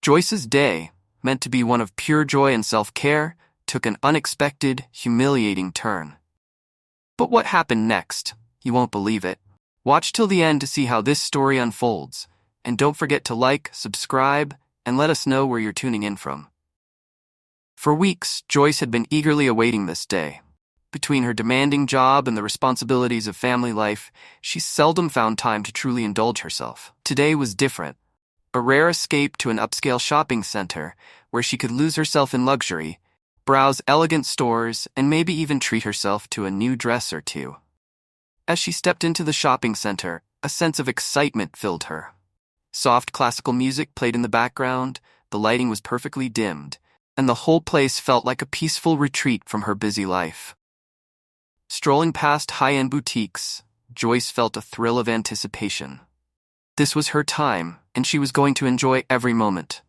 Joyce's day, meant to be one of pure joy and self-care, took an unexpected, humiliating turn. But what happened next? You won't believe it. Watch till the end to see how this story unfolds, and don't forget to like, subscribe, and let us know where you're tuning in from. For weeks, Joyce had been eagerly awaiting this day. Between her demanding job and the responsibilities of family life, she seldom found time to truly indulge herself. Today was different. A rare escape to an upscale shopping center where she could lose herself in luxury, browse elegant stores, and maybe even treat herself to a new dress or two. As she stepped into the shopping center, a sense of excitement filled her. Soft classical music played in the background, the lighting was perfectly dimmed, and the whole place felt like a peaceful retreat from her busy life. Strolling past high-end boutiques, Joyce felt a thrill of anticipation. This was her time, and she was going to enjoy every moment.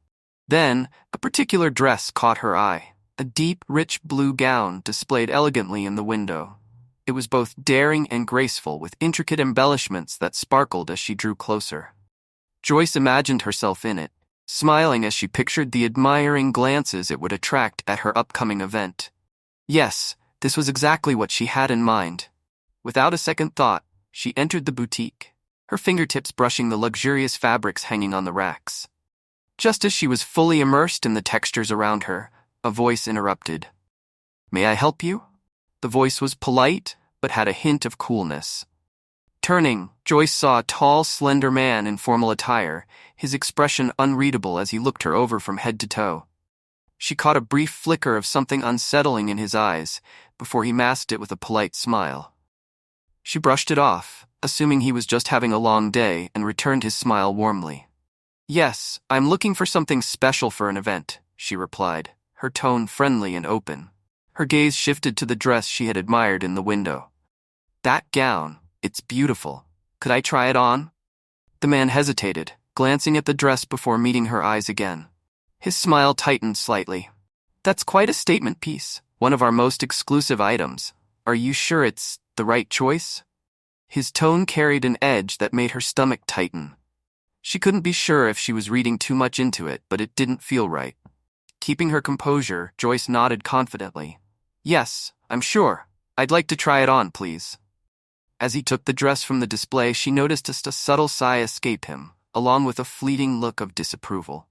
Then, a particular dress caught her eye, a deep, rich blue gown displayed elegantly in the window. It was both daring and graceful, with intricate embellishments that sparkled as she drew closer. Joyce imagined herself in it, smiling as she pictured the admiring glances it would attract at her upcoming event. Yes, this was exactly what she had in mind. Without a second thought, she entered the boutique, her fingertips brushing the luxurious fabrics hanging on the racks. Just as she was fully immersed in the textures around her, a voice interrupted. "May I help you?" The voice was polite, but had a hint of coolness. Turning, Joyce saw a tall, slender man in formal attire, his expression unreadable as he looked her over from head to toe. She caught a brief flicker of something unsettling in his eyes, before he masked it with a polite smile. She brushed it off, assuming he was just having a long day, and returned his smile warmly. "Yes, I'm looking for something special for an event," she replied, her tone friendly and open. Her gaze shifted to the dress she had admired in the window. "That gown, it's beautiful. Could I try it on?" The man hesitated, glancing at the dress before meeting her eyes again. His smile tightened slightly. "That's quite a statement piece, one of our most exclusive items. Are you sure it's the right choice?" His tone carried an edge that made her stomach tighten. She couldn't be sure if she was reading too much into it, but it didn't feel right. Keeping her composure, Joyce nodded confidently. "Yes, I'm sure. I'd like to try it on, please." As he took the dress from the display, she noticed just a subtle sigh escape him, along with a fleeting look of disapproval.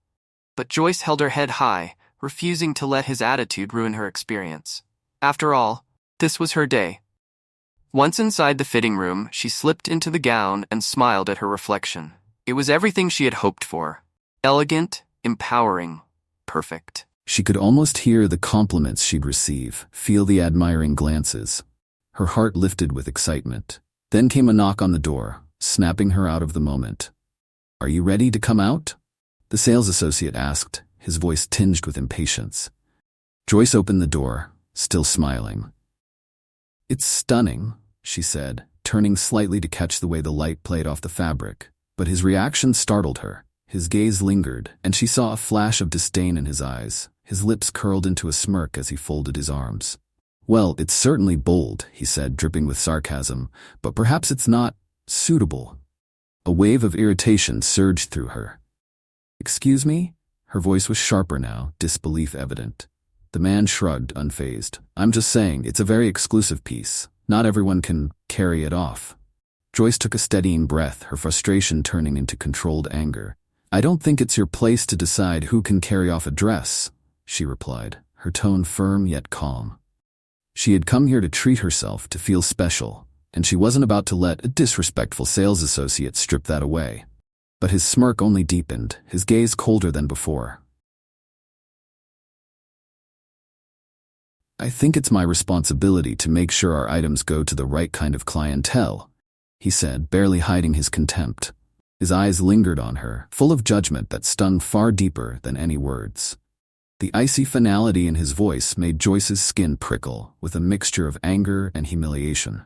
But Joyce held her head high, refusing to let his attitude ruin her experience. After all, this was her day. Once inside the fitting room, she slipped into the gown and smiled at her reflection. It was everything she had hoped for. Elegant, empowering, perfect. She could almost hear the compliments she'd receive, feel the admiring glances. Her heart lifted with excitement. Then came a knock on the door, snapping her out of the moment. "Are you ready to come out?" the sales associate asked, his voice tinged with impatience. Joyce opened the door, still smiling. "It's stunning," she said, turning slightly to catch the way the light played off the fabric. But his reaction startled her. His gaze lingered, and she saw a flash of disdain in his eyes. His lips curled into a smirk as he folded his arms. "Well, it's certainly bold," he said, dripping with sarcasm, "but perhaps it's not suitable." A wave of irritation surged through her. "Excuse me?" Her voice was sharper now, disbelief evident. The man shrugged, unfazed. "I'm just saying, it's a very exclusive piece. Not everyone can carry it off." Joyce took a steadying breath, her frustration turning into controlled anger. "I don't think it's your place to decide who can carry off a dress," she replied, her tone firm yet calm. She had come here to treat herself, to feel special, and she wasn't about to let a disrespectful sales associate strip that away. But his smirk only deepened, his gaze colder than before. "I think it's my responsibility to make sure our items go to the right kind of clientele," he said, barely hiding his contempt. His eyes lingered on her, full of judgment that stung far deeper than any words. The icy finality in his voice made Joyce's skin prickle, with a mixture of anger and humiliation.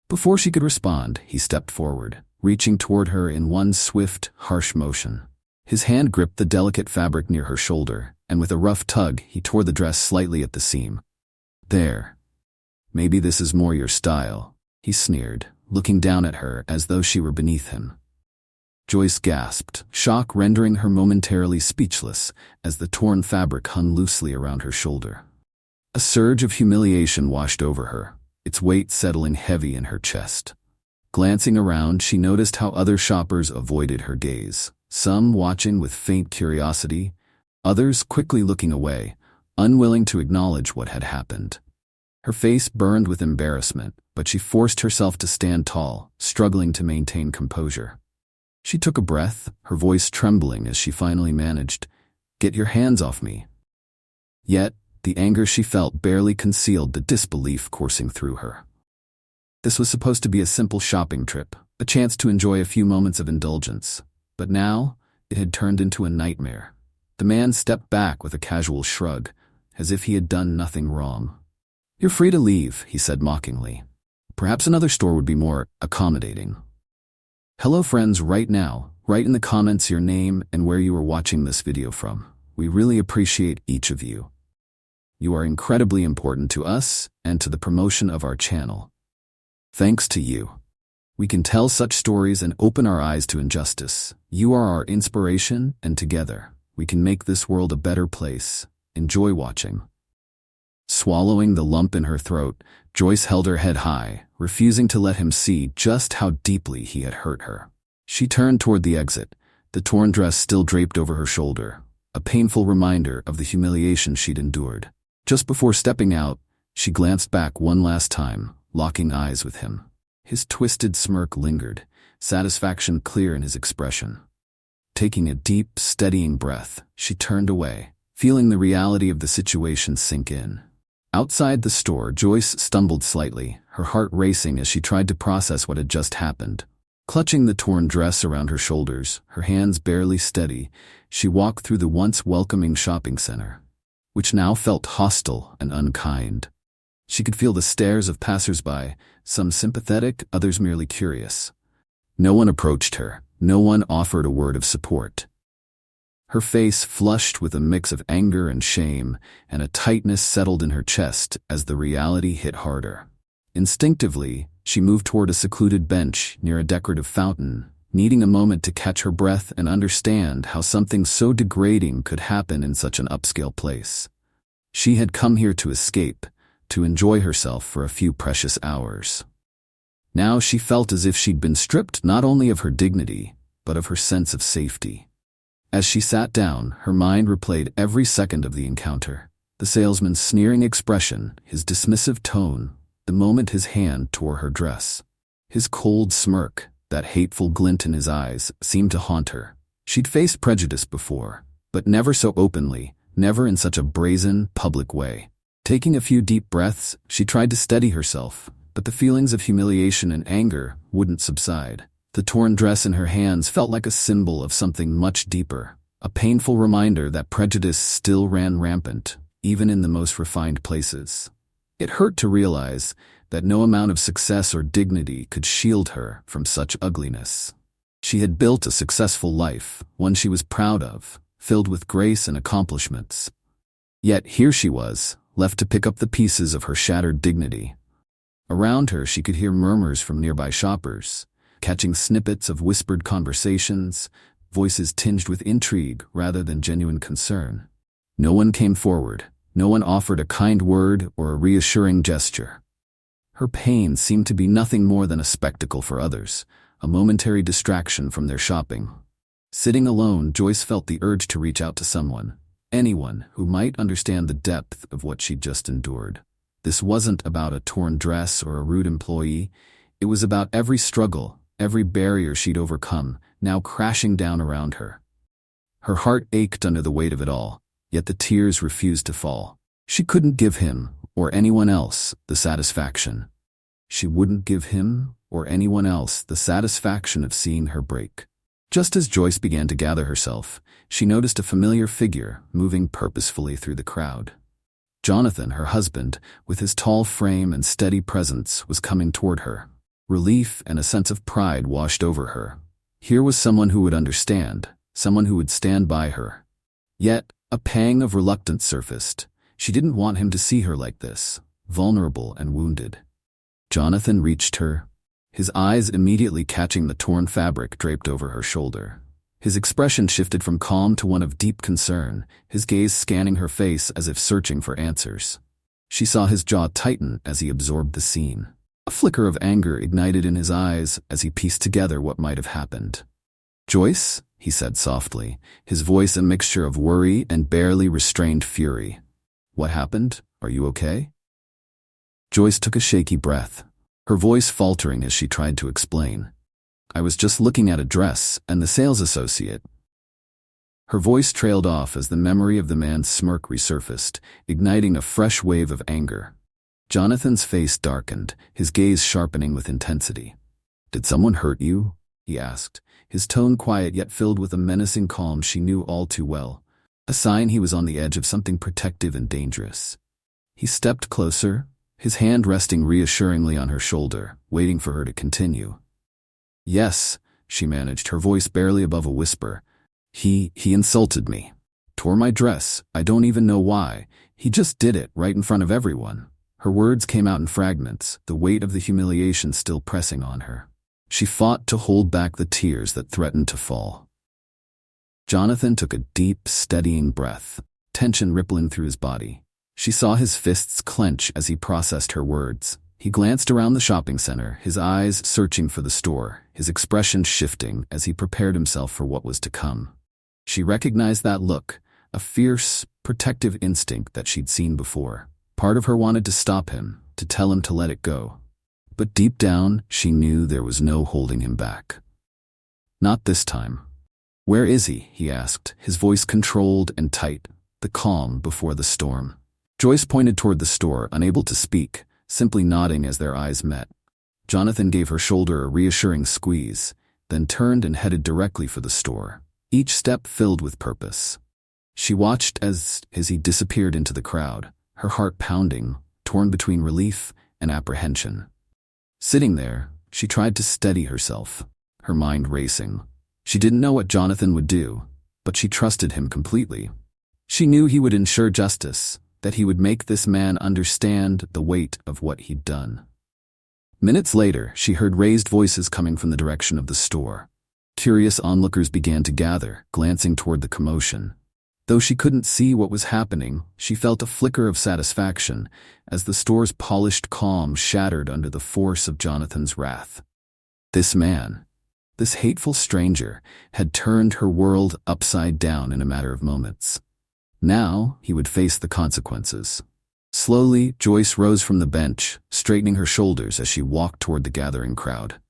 Before she could respond, he stepped forward, reaching toward her in one swift, harsh motion. His hand gripped the delicate fabric near her shoulder, and with a rough tug, he tore the dress slightly at the seam. "There. Maybe this is more your style," he sneered, looking down at her as though she were beneath him. Joyce gasped, shock rendering her momentarily speechless as the torn fabric hung loosely around her shoulder. A surge of humiliation washed over her, its weight settling heavy in her chest. Glancing around, she noticed how other shoppers avoided her gaze, some watching with faint curiosity, others quickly looking away, unwilling to acknowledge what had happened. Her face burned with embarrassment, but she forced herself to stand tall, struggling to maintain composure. She took a breath, her voice trembling as she finally managed, "Get your hands off me." Yet, the anger she felt barely concealed the disbelief coursing through her. This was supposed to be a simple shopping trip, a chance to enjoy a few moments of indulgence, but now it had turned into a nightmare. The man stepped back with a casual shrug, as if he had done nothing wrong. "You're free to leave," he said mockingly. "Perhaps another store would be more accommodating." Hello friends, right now, write in the comments your name and where you are watching this video from. We really appreciate each of you. You are incredibly important to us and to the promotion of our channel. Thanks to you, we can tell such stories and open our eyes to injustice. You are our inspiration, and together, we can make this world a better place. Enjoy watching. Swallowing the lump in her throat, Joyce held her head high, refusing to let him see just how deeply he had hurt her. She turned toward the exit, the torn dress still draped over her shoulder, a painful reminder of the humiliation she'd endured. Just before stepping out, she glanced back one last time, locking eyes with him. His twisted smirk lingered, satisfaction clear in his expression. Taking a deep, steadying breath, she turned away, feeling the reality of the situation sink in. Outside the store, Joyce stumbled slightly, her heart racing as she tried to process what had just happened. Clutching the torn dress around her shoulders, her hands barely steady, she walked through the once welcoming shopping center, which now felt hostile and unkind. She could feel the stares of passers-by, some sympathetic, others merely curious. No one approached her, no one offered a word of support. Her face flushed with a mix of anger and shame, and a tightness settled in her chest as the reality hit harder. Instinctively, she moved toward a secluded bench near a decorative fountain, needing a moment to catch her breath and understand how something so degrading could happen in such an upscale place. She had come here to escape, to enjoy herself for a few precious hours. Now she felt as if she'd been stripped not only of her dignity, but of her sense of safety. As she sat down, her mind replayed every second of the encounter. The salesman's sneering expression, his dismissive tone, the moment his hand tore her dress. His cold smirk, that hateful glint in his eyes, seemed to haunt her. She'd faced prejudice before, but never so openly, never in such a brazen, public way. Taking a few deep breaths, she tried to steady herself, but the feelings of humiliation and anger wouldn't subside. The torn dress in her hands felt like a symbol of something much deeper, a painful reminder that prejudice still ran rampant, even in the most refined places. It hurt to realize that no amount of success or dignity could shield her from such ugliness. She had built a successful life, one she was proud of, filled with grace and accomplishments. Yet here she was, left to pick up the pieces of her shattered dignity. Around her she could hear murmurs from nearby shoppers, catching snippets of whispered conversations, voices tinged with intrigue rather than genuine concern. No one came forward, no one offered a kind word or a reassuring gesture. Her pain seemed to be nothing more than a spectacle for others, a momentary distraction from their shopping. Sitting alone, Joyce felt the urge to reach out to someone, anyone who might understand the depth of what she'd just endured. This wasn't about a torn dress or a rude employee. It was about every struggle, every barrier she'd overcome, now crashing down around her. Her heart ached under the weight of it all, yet the tears refused to fall. She couldn't give him, or anyone else, the satisfaction. She wouldn't give him, or anyone else, the satisfaction of seeing her break. Just as Joyce began to gather herself, she noticed a familiar figure moving purposefully through the crowd. Jonathan, her husband, with his tall frame and steady presence, was coming toward her. Relief and a sense of pride washed over her. Here was someone who would understand, someone who would stand by her. Yet, a pang of reluctance surfaced. She didn't want him to see her like this, vulnerable and wounded. Jonathan reached her, his eyes immediately catching the torn fabric draped over her shoulder. His expression shifted from calm to one of deep concern, his gaze scanning her face as if searching for answers. She saw his jaw tighten as he absorbed the scene. A flicker of anger ignited in his eyes as he pieced together what might have happened. "Joyce?" he said softly, his voice a mixture of worry and barely restrained fury. "What happened? Are you okay?" Joyce took a shaky breath, her voice faltering as she tried to explain. "I was just looking at a dress and the sales associate." Her voice trailed off as the memory of the man's smirk resurfaced, igniting a fresh wave of anger. Jonathan's face darkened, his gaze sharpening with intensity. "Did someone hurt you?" he asked, his tone quiet yet filled with a menacing calm she knew all too well, a sign he was on the edge of something protective and dangerous. He stepped closer, his hand resting reassuringly on her shoulder, waiting for her to continue. "Yes," she managed, her voice barely above a whisper. He insulted me. Tore my dress, I don't even know why. He just did it, right in front of everyone." Her words came out in fragments, the weight of the humiliation still pressing on her. She fought to hold back the tears that threatened to fall. Jonathan took a deep, steadying breath, tension rippling through his body. She saw his fists clench as he processed her words. He glanced around the shopping center, his eyes searching for the store, his expression shifting as he prepared himself for what was to come. She recognized that look, a fierce, protective instinct that she'd seen before. Part of her wanted to stop him, to tell him to let it go. But deep down, she knew there was no holding him back. Not this time. "Where is he?" asked, his voice controlled and tight, the calm before the storm. Joyce pointed toward the store, unable to speak, simply nodding as their eyes met. Jonathan gave her shoulder a reassuring squeeze, then turned and headed directly for the store, each step filled with purpose. She watched as he disappeared into the crowd, her heart pounding, torn between relief and apprehension. Sitting there, she tried to steady herself, her mind racing. She didn't know what Jonathan would do, but she trusted him completely. She knew he would ensure justice, that he would make this man understand the weight of what he'd done. Minutes later, she heard raised voices coming from the direction of the store. Curious onlookers began to gather, glancing toward the commotion. Though she couldn't see what was happening, she felt a flicker of satisfaction as the store's polished calm shattered under the force of Jonathan's wrath. This man, this hateful stranger, had turned her world upside down in a matter of moments. Now he would face the consequences. Slowly, Joyce rose from the bench, straightening her shoulders as she walked toward the gathering crowd.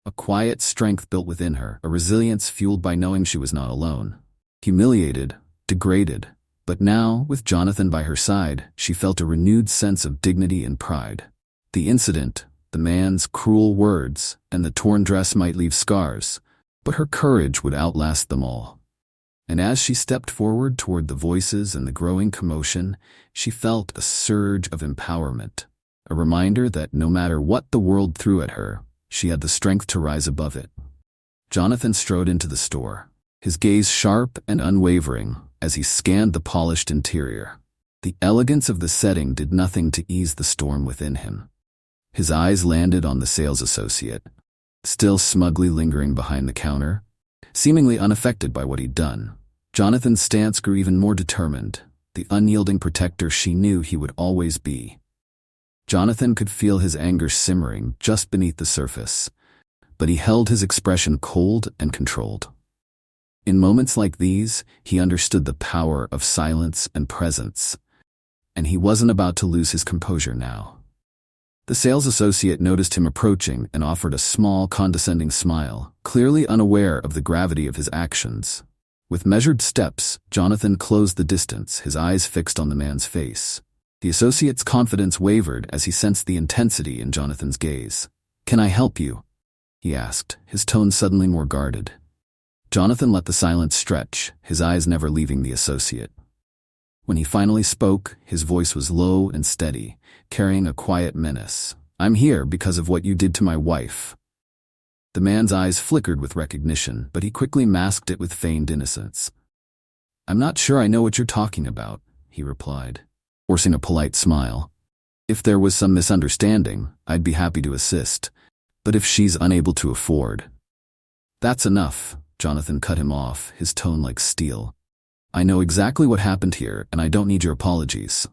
A quiet strength built within her, a resilience fueled by knowing she was not alone. Humiliated, degraded, but now, with Jonathan by her side, she felt a renewed sense of dignity and pride. The incident, the man's cruel words, and the torn dress might leave scars, but her courage would outlast them all. And as she stepped forward toward the voices and the growing commotion, she felt a surge of empowerment, a reminder that no matter what the world threw at her, she had the strength to rise above it. Jonathan strode into the store, his gaze sharp and unwavering as he scanned the polished interior. The elegance of the setting did nothing to ease the storm within him. His eyes landed on the sales associate, still smugly lingering behind the counter, seemingly unaffected by what he'd done. Jonathan's stance grew even more determined, the unyielding protector she knew he would always be. Jonathan could feel his anger simmering just beneath the surface, but he held his expression cold and controlled. In moments like these, he understood the power of silence and presence, and he wasn't about to lose his composure now. The sales associate noticed him approaching and offered a small, condescending smile, clearly unaware of the gravity of his actions. With measured steps, Jonathan closed the distance, his eyes fixed on the man's face. The associate's confidence wavered as he sensed the intensity in Jonathan's gaze. "Can I help you?" he asked, his tone suddenly more guarded. Jonathan let the silence stretch, his eyes never leaving the associate. When he finally spoke, his voice was low and steady, carrying a quiet menace. "I'm here because of what you did to my wife." The man's eyes flickered with recognition, but he quickly masked it with feigned innocence. "I'm not sure I know what you're talking about," he replied, forcing a polite smile. "If there was some misunderstanding, I'd be happy to assist." But if she's unable to afford... That's enough, Jonathan cut him off, his tone like steel. I know exactly what happened here, and I don't need your apologies.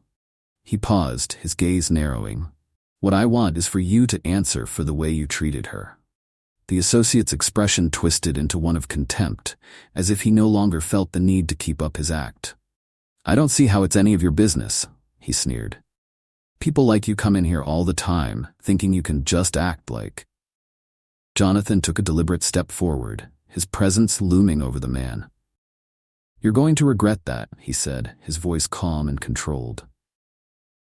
He paused, his gaze narrowing. What I want is for you to answer for the way you treated her. The associate's expression twisted into one of contempt, as if he no longer felt the need to keep up his act. I don't see how it's any of your business, he sneered. People like you come in here all the time, thinking you can just act like... Jonathan took a deliberate step forward, his presence looming over the man. You're going to regret that, he said, his voice calm and controlled.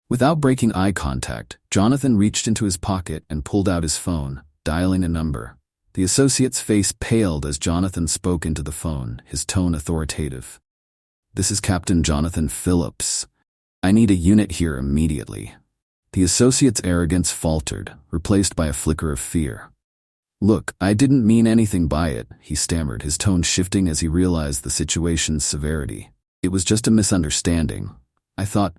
Without breaking eye contact, Jonathan reached into his pocket and pulled out his phone, dialing a number. The associate's face paled as Jonathan spoke into the phone, his tone authoritative. This is Captain Jonathan Phillips. I need a unit here immediately. The associate's arrogance faltered, replaced by a flicker of fear. Look, I didn't mean anything by it, he stammered, his tone shifting as he realized the situation's severity. It was just a misunderstanding. I thought...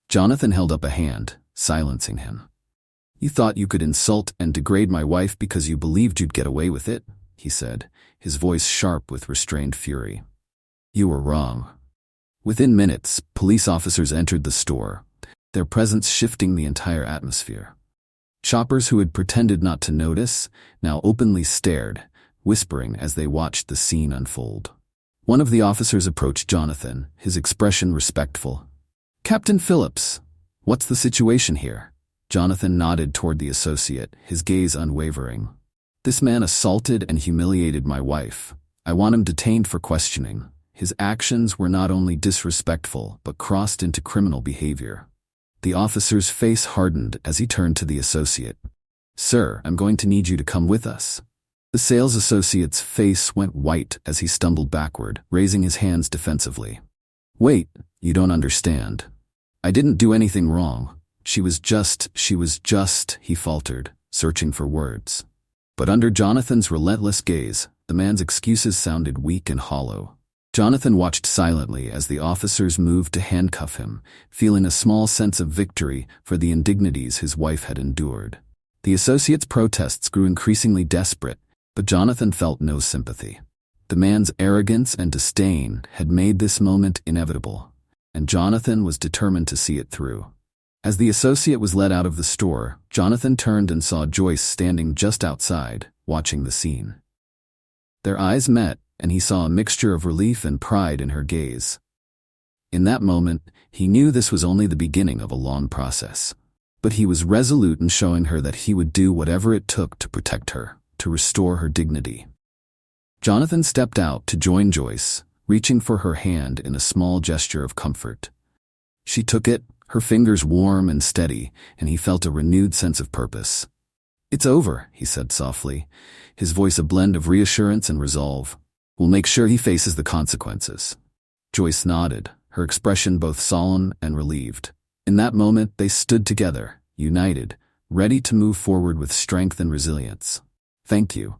Jonathan held up a hand, silencing him. You thought you could insult and degrade my wife because you believed you'd get away with it, he said, his voice sharp with restrained fury. You were wrong. Within minutes, police officers entered the store, their presence shifting the entire atmosphere. Shoppers who had pretended not to notice now openly stared, whispering as they watched the scene unfold. One of the officers approached Jonathan, his expression respectful. Captain Phillips, what's the situation here? Jonathan nodded toward the associate, his gaze unwavering. This man assaulted and humiliated my wife. I want him detained for questioning. His actions were not only disrespectful, but crossed into criminal behavior. The officer's face hardened as he turned to the associate. Sir, I'm going to need you to come with us. The sales associate's face went white as he stumbled backward, raising his hands defensively. Wait, you don't understand. I didn't do anything wrong. She was just, he faltered, searching for words. But under Jonathan's relentless gaze, the man's excuses sounded weak and hollow. Jonathan watched silently as the officers moved to handcuff him, feeling a small sense of victory for the indignities his wife had endured. The associate's protests grew increasingly desperate, but Jonathan felt no sympathy. The man's arrogance and disdain had made this moment inevitable, and Jonathan was determined to see it through. As the associate was led out of the store, Jonathan turned and saw Joyce standing just outside, watching the scene. Their eyes met, and he saw a mixture of relief and pride in her gaze. In that moment, he knew this was only the beginning of a long process. But he was resolute in showing her that he would do whatever it took to protect her, to restore her dignity. Jonathan stepped out to join Joyce, reaching for her hand in a small gesture of comfort. She took it, her fingers warm and steady, and he felt a renewed sense of purpose. It's over, he said softly, his voice a blend of reassurance and resolve. We'll make sure he faces the consequences. Joyce nodded, her expression both solemn and relieved. In that moment, they stood together, united, ready to move forward with strength and resilience. Thank you,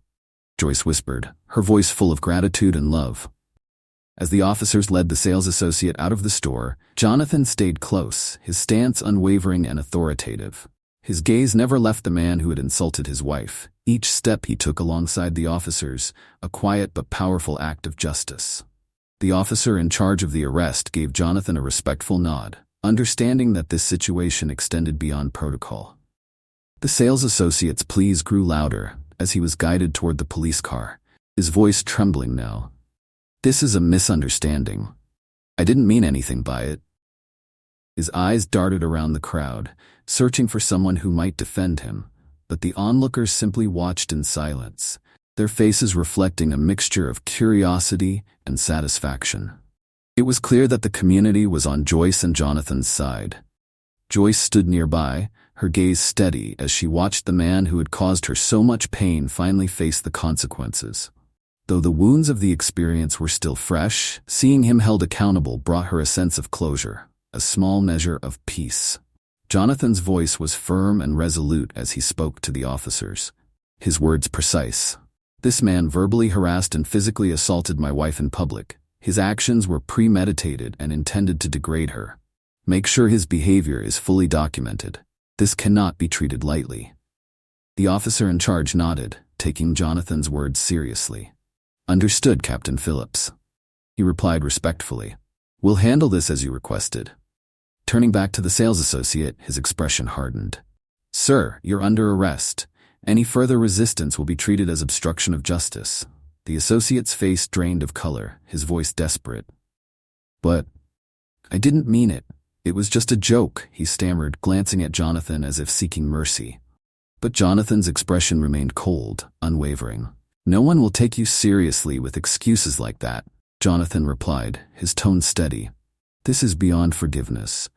Joyce whispered, her voice full of gratitude and love. As the officers led the sales associate out of the store, Jonathan stayed close, his stance unwavering and authoritative. His gaze never left the man who had insulted his wife. Each step he took alongside the officers, a quiet but powerful act of justice. The officer in charge of the arrest gave Jonathan a respectful nod, understanding that this situation extended beyond protocol. The sales associate's pleas grew louder as he was guided toward the police car, his voice trembling now. This is a misunderstanding. I didn't mean anything by it. His eyes darted around the crowd, searching for someone who might defend him, but the onlookers simply watched in silence, their faces reflecting a mixture of curiosity and satisfaction. It was clear that the community was on Joyce and Jonathan's side. Joyce stood nearby, her gaze steady as she watched the man who had caused her so much pain finally face the consequences. Though the wounds of the experience were still fresh, seeing him held accountable brought her a sense of closure, a small measure of peace. Jonathan's voice was firm and resolute as he spoke to the officers, his words precise. This man verbally harassed and physically assaulted my wife in public. His actions were premeditated and intended to degrade her. Make sure his behavior is fully documented. This cannot be treated lightly. The officer in charge nodded, taking Jonathan's words seriously. "Understood, Captain Phillips," he replied respectfully. "We'll handle this as you requested." Turning back to the sales associate, his expression hardened. "Sir, you're under arrest. Any further resistance will be treated as obstruction of justice." The associate's face drained of color, his voice desperate. "But I didn't mean it. It was just a joke," he stammered, glancing at Jonathan as if seeking mercy. But Jonathan's expression remained cold, unwavering. "No one will take you seriously with excuses like that," Jonathan replied, his tone steady. "This is beyond forgiveness.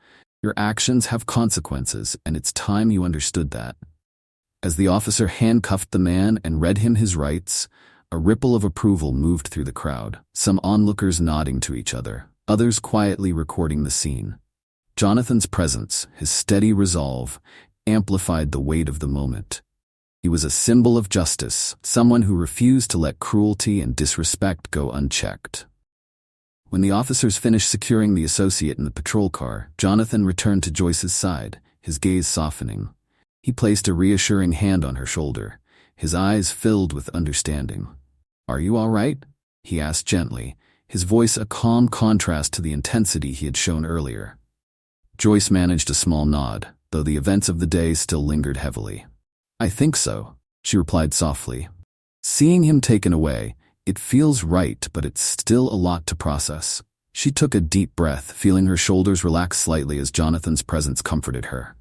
Your actions have consequences, and it's time you understood that." As the officer handcuffed the man and read him his rights, a ripple of approval moved through the crowd, some onlookers nodding to each other, others quietly recording the scene. Jonathan's presence, his steady resolve, amplified the weight of the moment. He was a symbol of justice, someone who refused to let cruelty and disrespect go unchecked. When the officers finished securing the associate in the patrol car, Jonathan returned to Joyce's side, his gaze softening. He placed a reassuring hand on her shoulder, his eyes filled with understanding. "Are you all right?" he asked gently, his voice a calm contrast to the intensity he had shown earlier. Joyce managed a small nod, though the events of the day still lingered heavily. "I think so," she replied softly. "Seeing him taken away, it feels right, but it's still a lot to process." She took a deep breath, feeling her shoulders relax slightly as Jonathan's presence comforted her.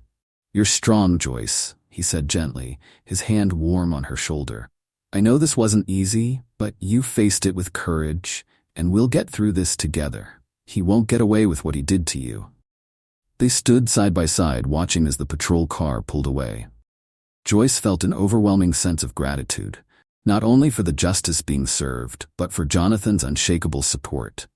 "You're strong, Joyce," he said gently, his hand warm on her shoulder. "I know this wasn't easy, but you faced it with courage, and we'll get through this together. He won't get away with what he did to you." They stood side by side, watching as the patrol car pulled away. Joyce felt an overwhelming sense of gratitude, not only for the justice being served, but for Jonathan's unshakable support.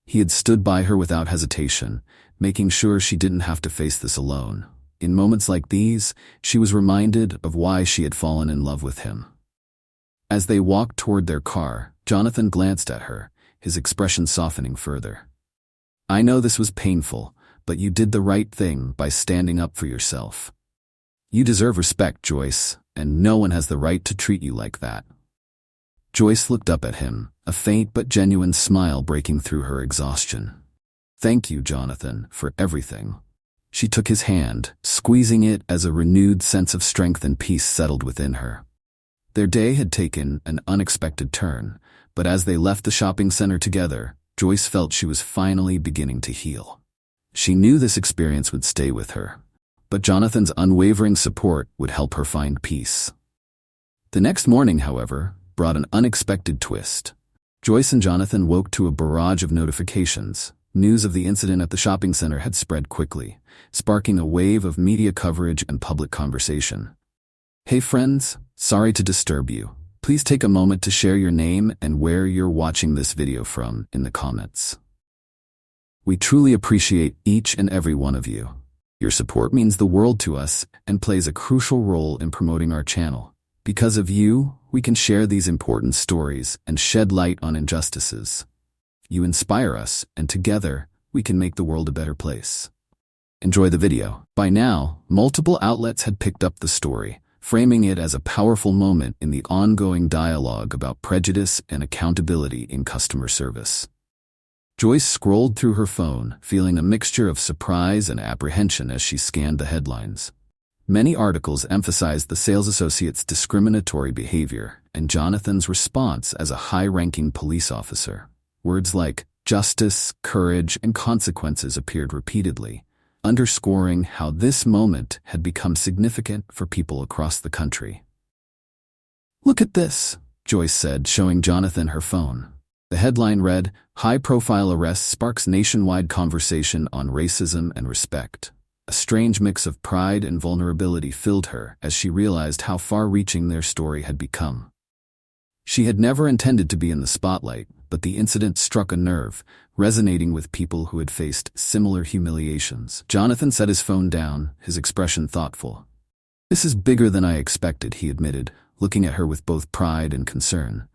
He had stood by her without hesitation, making sure she didn't have to face this alone. In moments like these, she was reminded of why she had fallen in love with him. As they walked toward their car, Jonathan glanced at her, his expression softening further. "I know this was painful, but you did the right thing by standing up for yourself. You deserve respect, Joyce, and no one has the right to treat you like that." Joyce looked up at him, a faint but genuine smile breaking through her exhaustion. "Thank you, Jonathan, for everything." She took his hand, squeezing it as a renewed sense of strength and peace settled within her. Their day had taken an unexpected turn, but as they left the shopping center together, Joyce felt she was finally beginning to heal. She knew this experience would stay with her, but Jonathan's unwavering support would help her find peace. The next morning, however, brought an unexpected twist. Joyce and Jonathan woke to a barrage of notifications. News of the incident at the shopping center had spread quickly, sparking a wave of media coverage and public conversation. "Hey friends, sorry to disturb you. Please take a moment to share your name and where you're watching this video from in the comments. We truly appreciate each and every one of you. Your support means the world to us and plays a crucial role in promoting our channel. Because of you, we can share these important stories and shed light on injustices. You inspire us, and together, we can make the world a better place." Enjoy the video. By now, multiple outlets had picked up the story, framing it as a powerful moment in the ongoing dialogue about prejudice and accountability in customer service. Joyce scrolled through her phone, feeling a mixture of surprise and apprehension as she scanned the headlines. Many articles emphasized the sales associate's discriminatory behavior and Jonathan's response as a high-ranking police officer. Words like justice, courage, and consequences appeared repeatedly, underscoring how this moment had become significant for people across the country. "Look at this," Joyce said, showing Jonathan her phone. The headline read, "High-profile arrest sparks nationwide conversation on racism and respect." A strange mix of pride and vulnerability filled her as she realized how far-reaching their story had become. She had never intended to be in the spotlight, but the incident struck a nerve, resonating with people who had faced similar humiliations. Jonathan set his phone down, his expression thoughtful. "This is bigger than I expected," he admitted, looking at her with both pride and concern.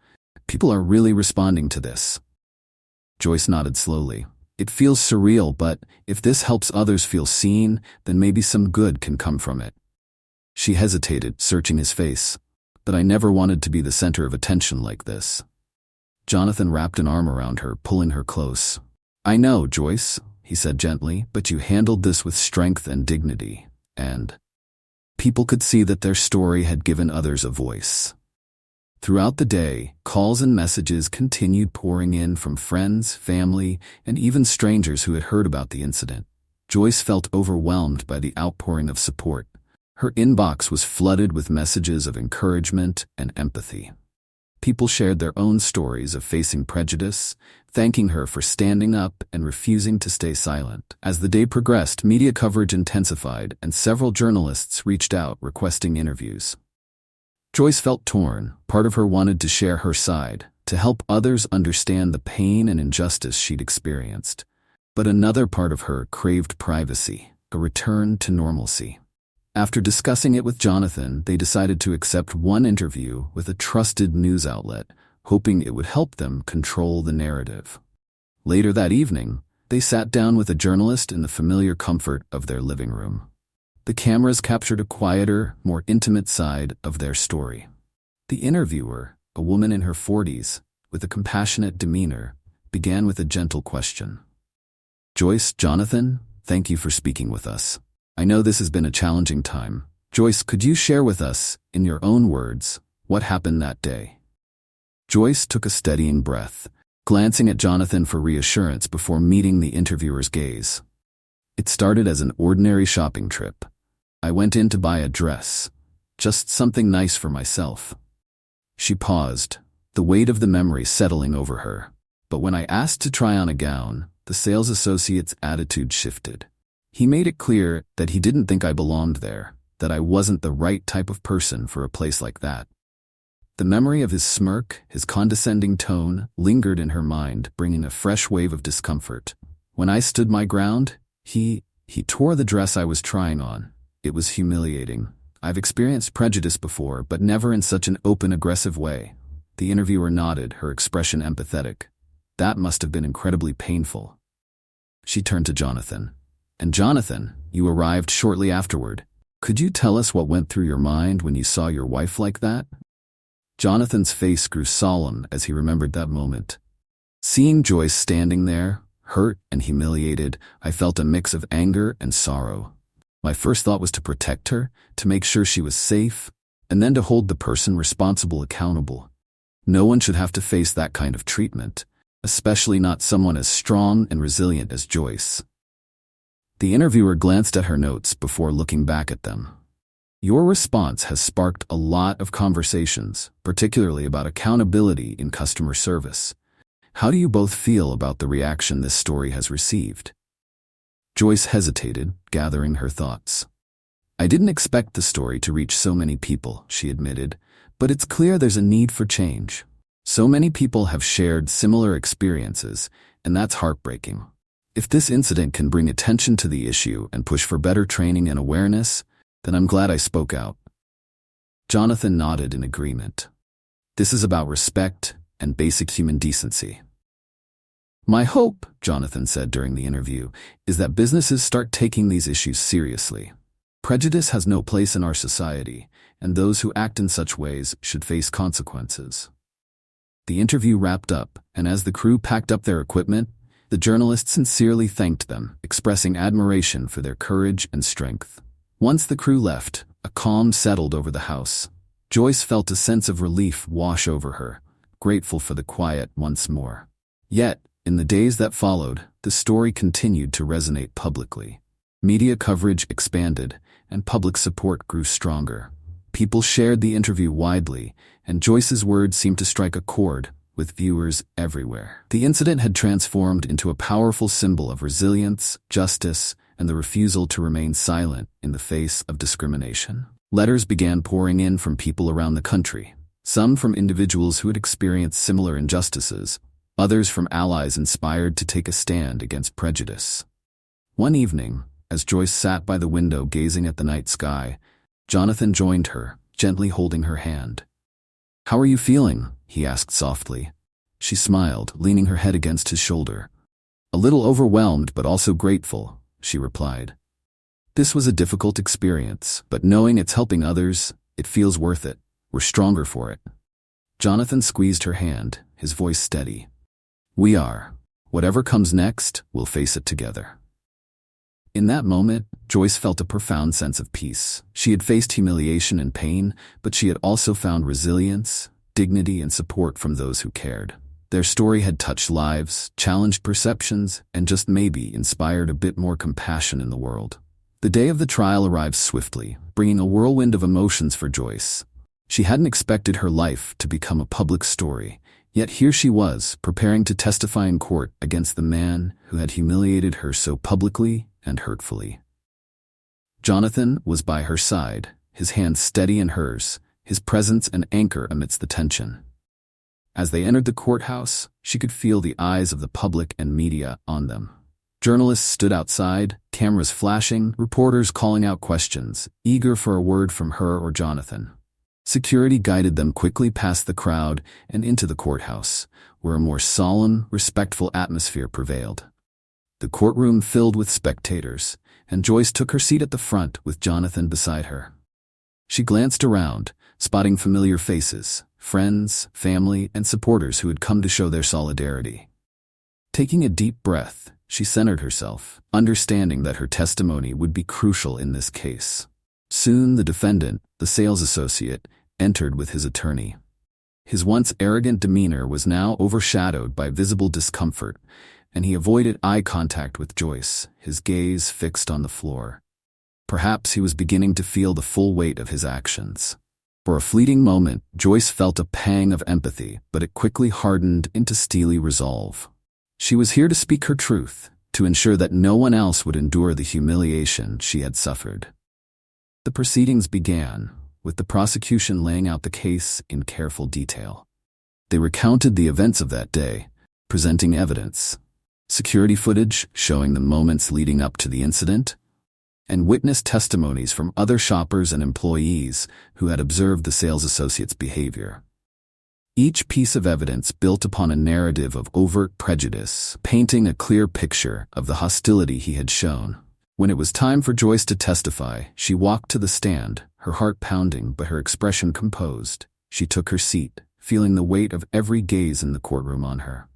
"People are really responding to this." Joyce nodded slowly. "It feels surreal, but if this helps others feel seen, then maybe some good can come from it." She hesitated, searching his face. But I never wanted to be the center of attention like this. Jonathan wrapped an arm around her, pulling her close. I know, Joyce, he said gently, but you handled this with strength and dignity, and people could see that their story had given others a voice. Throughout the day, calls and messages continued pouring in from friends, family, and even strangers who had heard about the incident. Joyce felt overwhelmed by the outpouring of support. Her inbox was flooded with messages of encouragement and empathy. People shared their own stories of facing prejudice, thanking her for standing up and refusing to stay silent. As the day progressed, media coverage intensified, and several journalists reached out requesting interviews. Joyce felt torn. Part of her wanted to share her side, to help others understand the pain and injustice she'd experienced. But another part of her craved privacy, a return to normalcy. After discussing it with Jonathan, they decided to accept one interview with a trusted news outlet, hoping it would help them control the narrative. Later that evening, they sat down with a journalist in the familiar comfort of their living room. The cameras captured a quieter, more intimate side of their story. The interviewer, a woman in her 40s, with a compassionate demeanor, began with a gentle question. Joyce, Jonathan, thank you for speaking with us. I know this has been a challenging time. Joyce, could you share with us, in your own words, what happened that day? Joyce took a steadying breath, glancing at Jonathan for reassurance before meeting the interviewer's gaze. It started as an ordinary shopping trip. I went in to buy a dress, just something nice for myself. She paused, the weight of the memory settling over her. But when I asked to try on a gown, the sales associate's attitude shifted. He made it clear that he didn't think I belonged there, that I wasn't the right type of person for a place like that. The memory of his smirk, his condescending tone, lingered in her mind, bringing a fresh wave of discomfort. When I stood my ground, he tore the dress I was trying on. It was humiliating. I've experienced prejudice before, but never in such an open, aggressive way. The interviewer nodded, her expression empathetic. That must have been incredibly painful. She turned to Jonathan. And Jonathan, you arrived shortly afterward. Could you tell us what went through your mind when you saw your wife like that? Jonathan's face grew solemn as he remembered that moment. Seeing Joyce standing there, hurt and humiliated, I felt a mix of anger and sorrow. My first thought was to protect her, to make sure she was safe, and then to hold the person responsible accountable. No one should have to face that kind of treatment, especially not someone as strong and resilient as Joyce. The interviewer glanced at her notes before looking back at them. Your response has sparked a lot of conversations, particularly about accountability in customer service. How do you both feel about the reaction this story has received? Joyce hesitated, gathering her thoughts. I didn't expect the story to reach so many people, she admitted, but it's clear there's a need for change. So many people have shared similar experiences, and that's heartbreaking. If this incident can bring attention to the issue and push for better training and awareness, then I'm glad I spoke out. Jonathan nodded in agreement. This is about respect and basic human decency. My hope, Jonathan said during the interview, is that businesses start taking these issues seriously. Prejudice has no place in our society, and those who act in such ways should face consequences. The interview wrapped up, and as the crew packed up their equipment, the journalist sincerely thanked them, expressing admiration for their courage and strength. Once the crew left, a calm settled over the house. Joyce felt a sense of relief wash over her, grateful for the quiet once more. Yet, in the days that followed, the story continued to resonate publicly. Media coverage expanded, and public support grew stronger. People shared the interview widely, and Joyce's words seemed to strike a chord with viewers everywhere. The incident had transformed into a powerful symbol of resilience, justice, and the refusal to remain silent in the face of discrimination. Letters began pouring in from people around the country, some from individuals who had experienced similar injustices, others from allies inspired to take a stand against prejudice. One evening, as Joyce sat by the window gazing at the night sky, Jonathan joined her, gently holding her hand. How are you feeling? He asked softly. She smiled, leaning her head against his shoulder. A little overwhelmed but also grateful, she replied. This was a difficult experience, but knowing it's helping others, it feels worth it. We're stronger for it. Jonathan squeezed her hand, his voice steady. We are. Whatever comes next, we'll face it together. In that moment, Joyce felt a profound sense of peace. She had faced humiliation and pain, but she had also found resilience, dignity, and support from those who cared. Their story had touched lives, challenged perceptions, and just maybe inspired a bit more compassion in the world. The day of the trial arrived swiftly, bringing a whirlwind of emotions for Joyce. She hadn't expected her life to become a public story, yet here she was, preparing to testify in court against the man who had humiliated her so publicly and hurtfully. Jonathan was by her side, his hand steady in hers, his presence an anchor amidst the tension. As they entered the courthouse, she could feel the eyes of the public and media on them. Journalists stood outside, cameras flashing, reporters calling out questions, eager for a word from her or Jonathan. Security guided them quickly past the crowd and into the courthouse, where a more solemn, respectful atmosphere prevailed. The courtroom filled with spectators, and Joyce took her seat at the front with Jonathan beside her. She glanced around, spotting familiar faces, friends, family, and supporters who had come to show their solidarity. Taking a deep breath, she centered herself, understanding that her testimony would be crucial in this case. Soon the defendant, the sales associate, entered with his attorney. His once arrogant demeanor was now overshadowed by visible discomfort, and he avoided eye contact with Joyce, his gaze fixed on the floor. Perhaps he was beginning to feel the full weight of his actions. For a fleeting moment, Joyce felt a pang of empathy, but it quickly hardened into steely resolve. She was here to speak her truth, to ensure that no one else would endure the humiliation she had suffered. The proceedings began, with the prosecution laying out the case in careful detail. They recounted the events of that day, presenting evidence, security footage showing the moments leading up to the incident, and witness testimonies from other shoppers and employees who had observed the sales associate's behavior. Each piece of evidence built upon a narrative of overt prejudice, painting a clear picture of the hostility he had shown. When it was time for Joyce to testify, she walked to the stand, her heart pounding but her expression composed. She took her seat, feeling the weight of every gaze in the courtroom on her.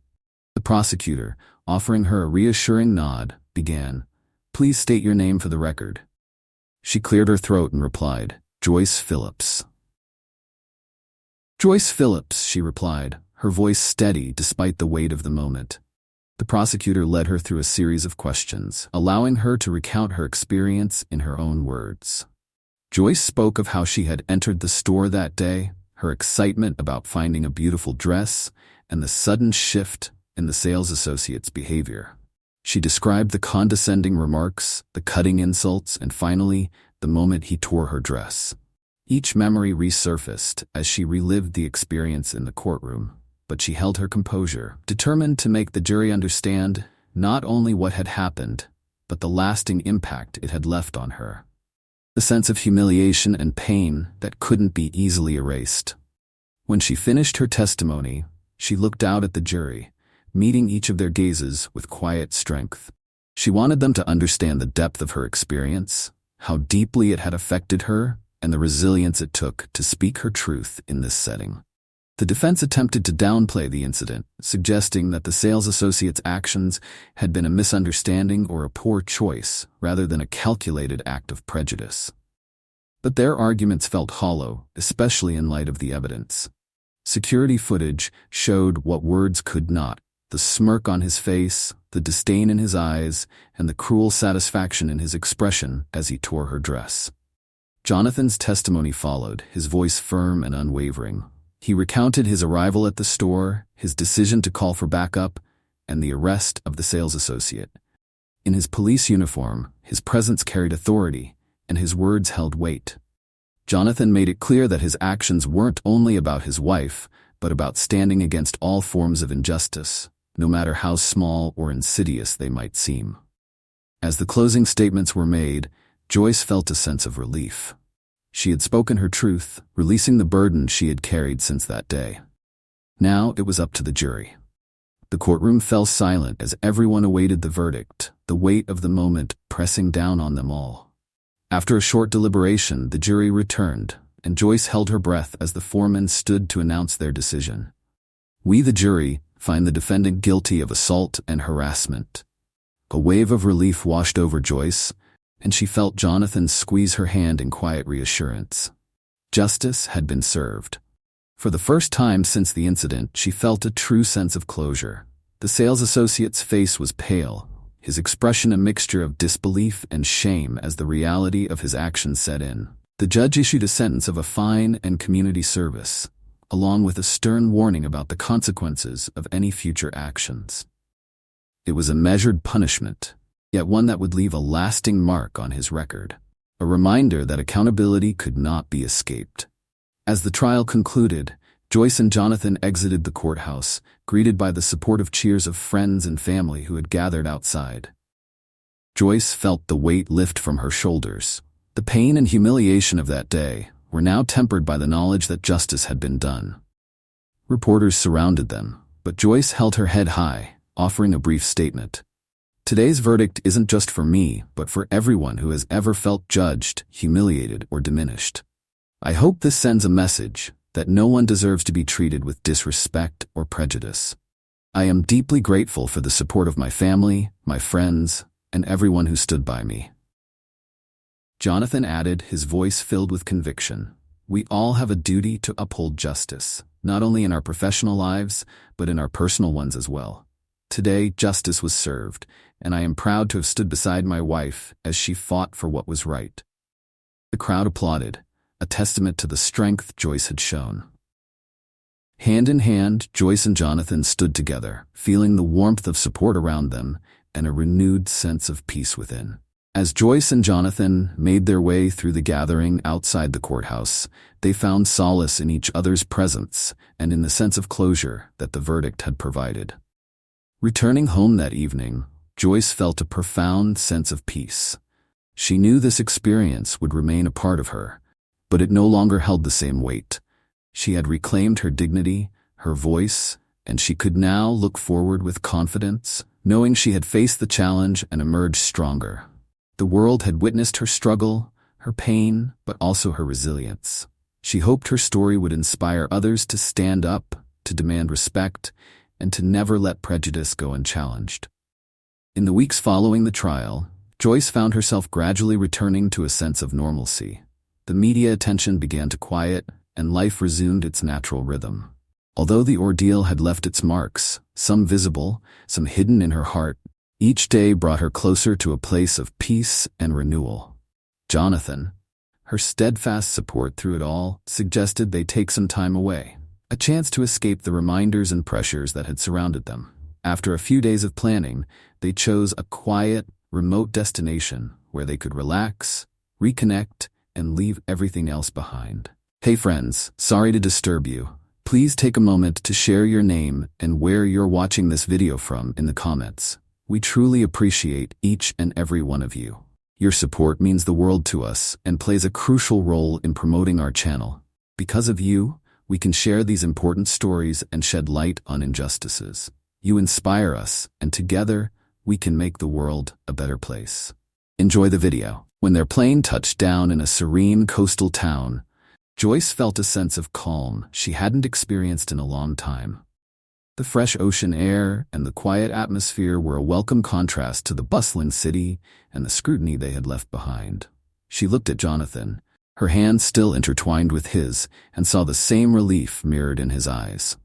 The prosecutor, offering her a reassuring nod, began, "Please state your name for the record." She cleared her throat and replied, "Joyce Phillips." "Joyce Phillips," she replied, her voice steady despite the weight of the moment. The prosecutor led her through a series of questions, allowing her to recount her experience in her own words. Joyce spoke of how she had entered the store that day, her excitement about finding a beautiful dress, and the sudden shift in the sales associate's behavior. She described the condescending remarks, the cutting insults, and finally, the moment he tore her dress. Each memory resurfaced as she relived the experience in the courtroom, but she held her composure, determined to make the jury understand not only what had happened, but the lasting impact it had left on her. The sense of humiliation and pain that couldn't be easily erased. When she finished her testimony, she looked out at the jury, meeting each of their gazes with quiet strength. She wanted them to understand the depth of her experience, how deeply it had affected her, and the resilience it took to speak her truth in this setting. The defense attempted to downplay the incident, suggesting that the sales associate's actions had been a misunderstanding or a poor choice, rather than a calculated act of prejudice. But their arguments felt hollow, especially in light of the evidence. Security footage showed what words could not: the smirk on his face, the disdain in his eyes, and the cruel satisfaction in his expression as he tore her dress. Jonathan's testimony followed, his voice firm and unwavering. He recounted his arrival at the store, his decision to call for backup, and the arrest of the sales associate. In his police uniform, his presence carried authority, and his words held weight. Jonathan made it clear that his actions weren't only about his wife, but about standing against all forms of injustice, no matter how small or insidious they might seem. As the closing statements were made, Joyce felt a sense of relief. She had spoken her truth, releasing the burden she had carried since that day. Now it was up to the jury. The courtroom fell silent as everyone awaited the verdict, the weight of the moment pressing down on them all. After a short deliberation, the jury returned, and Joyce held her breath as the foreman stood to announce their decision. We, the jury, find the defendant guilty of assault and harassment. A wave of relief washed over Joyce, and she felt Jonathan squeeze her hand in quiet reassurance. Justice had been served. For the first time since the incident, she felt a true sense of closure. The sales associate's face was pale, his expression a mixture of disbelief and shame as the reality of his actions set in. The judge issued a sentence of a fine and community service, along with a stern warning about the consequences of any future actions. It was a measured punishment, yet one that would leave a lasting mark on his record, a reminder that accountability could not be escaped. As the trial concluded, Joyce and Jonathan exited the courthouse, greeted by the supportive cheers of friends and family who had gathered outside. Joyce felt the weight lift from her shoulders. The pain and humiliation of that day were now tempered by the knowledge that justice had been done. Reporters surrounded them, but Joyce held her head high, offering a brief statement. Today's verdict isn't just for me, but for everyone who has ever felt judged, humiliated, or diminished. I hope this sends a message that no one deserves to be treated with disrespect or prejudice. I am deeply grateful for the support of my family, my friends, and everyone who stood by me. Jonathan added, his voice filled with conviction. We all have a duty to uphold justice, not only in our professional lives, but in our personal ones as well. Today, justice was served, and I am proud to have stood beside my wife as she fought for what was right. The crowd applauded, a testament to the strength Joyce had shown. Hand in hand, Joyce and Jonathan stood together, feeling the warmth of support around them and a renewed sense of peace within. As Joyce and Jonathan made their way through the gathering outside the courthouse, they found solace in each other's presence and in the sense of closure that the verdict had provided. Returning home that evening, Joyce felt a profound sense of peace. She knew this experience would remain a part of her, but it no longer held the same weight. She had reclaimed her dignity, her voice, and she could now look forward with confidence, knowing she had faced the challenge and emerged stronger. The world had witnessed her struggle, her pain, but also her resilience. She hoped her story would inspire others to stand up, to demand respect, and to never let prejudice go unchallenged. In the weeks following the trial, Joyce found herself gradually returning to a sense of normalcy. The media attention began to quiet, and life resumed its natural rhythm. Although the ordeal had left its marks, some visible, some hidden in her heart, each day brought her closer to a place of peace and renewal. Jonathan, her steadfast support through it all, suggested they take some time away, a chance to escape the reminders and pressures that had surrounded them. After a few days of planning, they chose a quiet, remote destination where they could relax, reconnect, and leave everything else behind. Hey friends, sorry to disturb you. Please take a moment to share your name and where you're watching this video from in the comments. We truly appreciate each and every one of you. Your support means the world to us and plays a crucial role in promoting our channel. Because of you, we can share these important stories and shed light on injustices. You inspire us, and together, we can make the world a better place. Enjoy the video. When their plane touched down in a serene coastal town, Joyce felt a sense of calm she hadn't experienced in a long time. The fresh ocean air and the quiet atmosphere were a welcome contrast to the bustling city and the scrutiny they had left behind. She looked at Jonathan, her hands still intertwined with his, and saw the same relief mirrored in his eyes.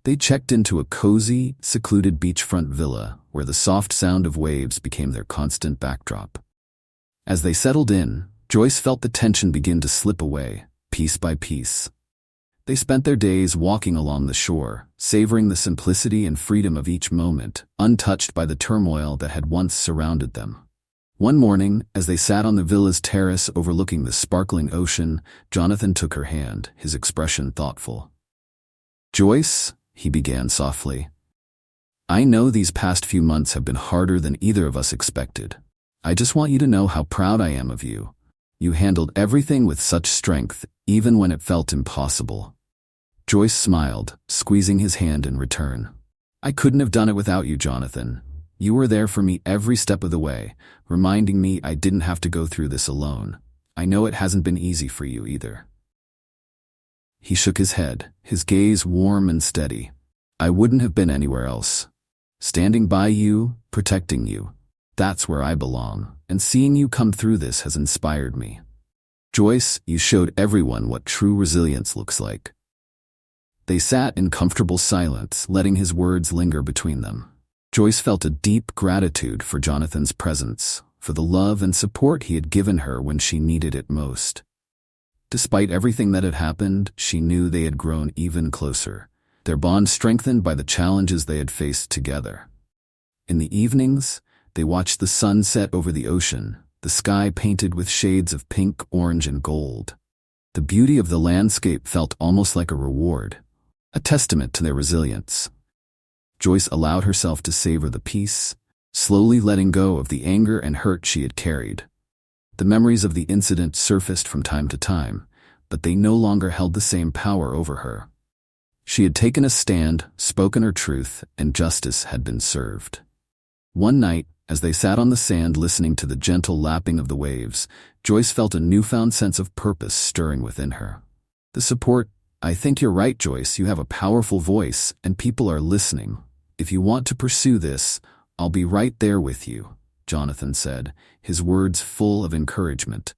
They checked into a cozy, secluded beachfront villa where the soft sound of waves became their constant backdrop. As they settled in, Joyce felt the tension begin to slip away, piece by piece. They spent their days walking along the shore, savoring the simplicity and freedom of each moment, untouched by the turmoil that had once surrounded them. One morning, as they sat on the villa's terrace overlooking the sparkling ocean, Jonathan took her hand, his expression thoughtful. "Joyce," he began softly, "I know these past few months have been harder than either of us expected. I just want you to know how proud I am of you. You handled everything with such strength, even when it felt impossible." Joyce smiled, squeezing his hand in return. "I couldn't have done it without you, Jonathan. You were there for me every step of the way, reminding me I didn't have to go through this alone. I know it hasn't been easy for you either." He shook his head, his gaze warm and steady. "I wouldn't have been anywhere else. Standing by you, protecting you. That's where I belong, and seeing you come through this has inspired me. Joyce, you showed everyone what true resilience looks like." They sat in comfortable silence, letting his words linger between them. Joyce felt a deep gratitude for Jonathan's presence, for the love and support he had given her when she needed it most. Despite everything that had happened, she knew they had grown even closer, their bond strengthened by the challenges they had faced together. In the evenings, they watched the sun set over the ocean, the sky painted with shades of pink, orange, and gold. The beauty of the landscape felt almost like a reward, a testament to their resilience. Joyce allowed herself to savor the peace, slowly letting go of the anger and hurt she had carried. The memories of the incident surfaced from time to time, but they no longer held the same power over her. She had taken a stand, spoken her truth, and justice had been served. One night, as they sat on the sand listening to the gentle lapping of the waves, Joyce felt a newfound sense of purpose stirring within her. The support, "I think you're right, Joyce, you have a powerful voice, and people are listening. If you want to pursue this, I'll be right there with you," Jonathan said, his words full of encouragement.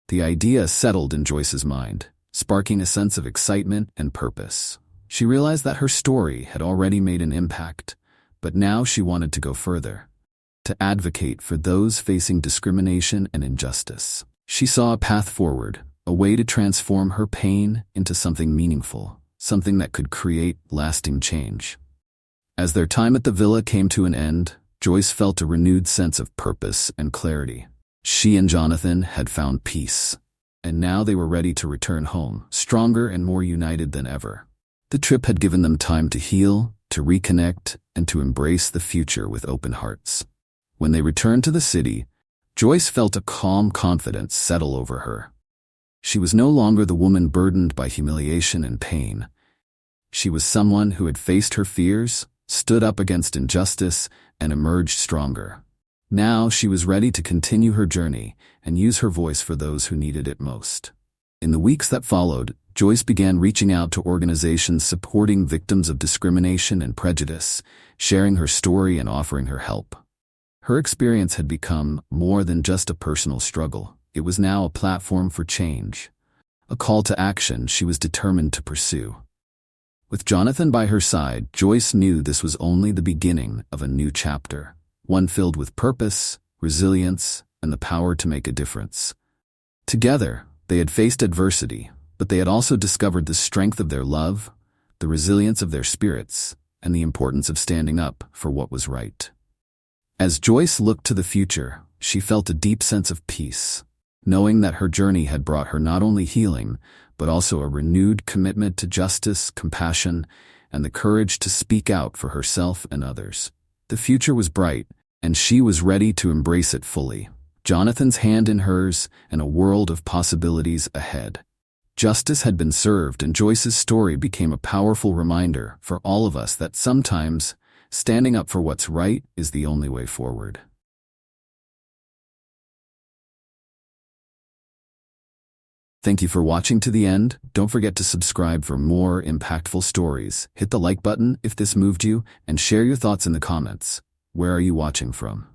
The idea settled in Joyce's mind, sparking a sense of excitement and purpose. She realized that her story had already made an impact, but now she wanted to go further, to advocate for those facing discrimination and injustice. She saw a path forward, a way to transform her pain into something meaningful, something that could create lasting change. As their time at the villa came to an end, Joyce felt a renewed sense of purpose and clarity. She and Jonathan had found peace, and now they were ready to return home, stronger and more united than ever. The trip had given them time to heal, to reconnect, and to embrace the future with open hearts. When they returned to the city, Joyce felt a calm confidence settle over her. She was no longer the woman burdened by humiliation and pain. She was someone who had faced her fears, stood up against injustice, and emerged stronger. Now she was ready to continue her journey and use her voice for those who needed it most. In the weeks that followed, Joyce began reaching out to organizations supporting victims of discrimination and prejudice, sharing her story and offering her help. Her experience had become more than just a personal struggle. It was now a platform for change, a call to action she was determined to pursue. With Jonathan by her side, Joyce knew this was only the beginning of a new chapter, one filled with purpose, resilience, and the power to make a difference. Together, they had faced adversity, but they had also discovered the strength of their love, the resilience of their spirits, and the importance of standing up for what was right. As Joyce looked to the future, she felt a deep sense of peace, knowing that her journey had brought her not only healing, but also a renewed commitment to justice, compassion, and the courage to speak out for herself and others. The future was bright, and she was ready to embrace it fully. Jonathan's hand in hers, and a world of possibilities ahead. Justice had been served, and Joyce's story became a powerful reminder for all of us that sometimes standing up for what's right is the only way forward. Thank you for watching to the end. Don't forget to subscribe for more impactful stories. Hit the like button if this moved you, and share your thoughts in the comments. Where are you watching from?